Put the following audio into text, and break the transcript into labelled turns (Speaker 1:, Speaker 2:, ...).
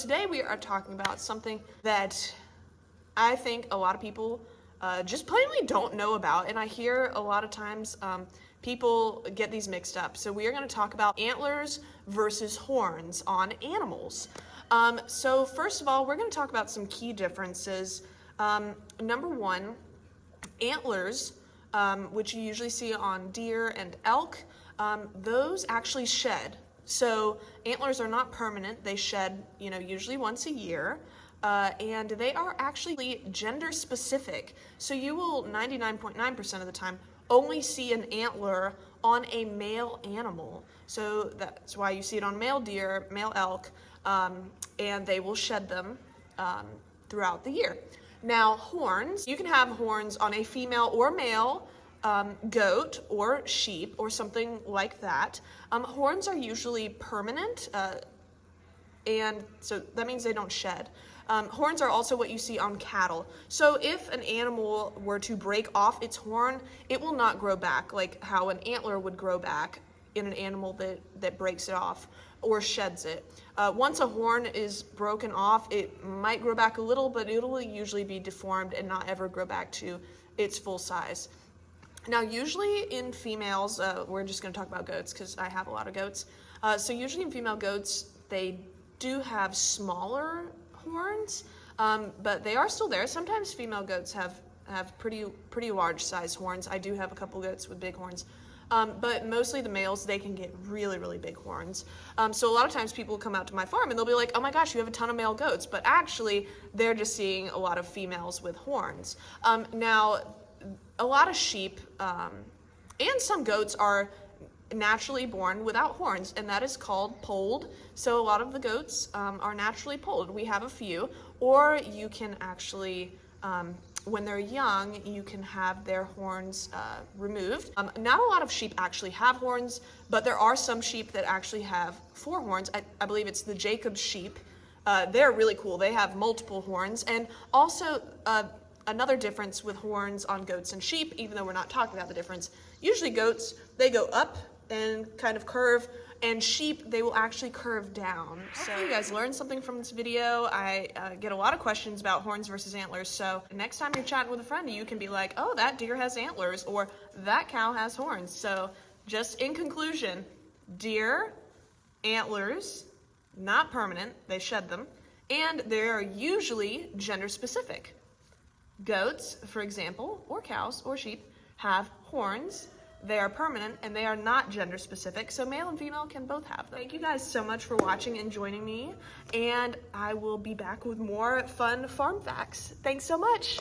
Speaker 1: today we are talking about something that I think a lot of people just plainly don't know about, and I hear a lot of times people get these mixed up. So we are going to talk about antlers versus horns on animals. So first of all, we're going to talk about some key differences. Number one, antlers, which you usually see on deer and elk, those actually shed. So antlers are not permanent. They shed, usually once a year. And they are actually gender specific. So you will 99.9% of the time only see an antler on a male animal. So that's why you see it on male deer, male elk, and they will shed them throughout the year. Now, horns, you can have horns on a female or male goat or sheep or something like that. Horns are usually permanent, and so that means they don't shed. Horns are also what you see on cattle. So if an animal were to break off its horn, it will not grow back like how an antler would grow back in an animal that breaks it off or sheds it. Once a horn is broken off, it might grow back a little, but it'll usually be deformed and not ever grow back to its full size. Now, usually in females, we're just going to talk about goats because I have a lot of goats. So usually in female goats, they do have smaller horns, but they are still there. Sometimes female goats have pretty large size horns. I do have a couple goats with big horns. But mostly the males, they can get really, really big horns. So a lot of times people come out to my farm and they'll be like, oh my gosh, you have a ton of male goats. But actually, they're just seeing a lot of females with horns. Now, a lot of sheep and some goats are naturally born without horns, and that is called polled. So a lot of the goats are naturally polled. We have a few, or you can actually, when they're young, you can have their horns removed. Not a lot of sheep actually have horns, but there are some sheep that actually have 4 horns. I believe it's the Jacob sheep. They're really cool. They have multiple horns, and also another difference with horns on goats and sheep, even though we're not talking about the difference, usually goats, they go up and kind of curve, and sheep, they will actually curve down. So you guys learned something from this video. I get a lot of questions about horns versus antlers, so next time you're chatting with a friend, you can be like, oh, that deer has antlers, or that cow has horns. So just in conclusion, deer, antlers, not permanent, they shed them, and they're usually gender specific. Goats, for example, or cows or sheep, have horns. They are permanent and they are not gender specific, so male and female can both have them. Thank you guys so much for watching and joining me, and I will be back with more fun farm facts. Thanks so much.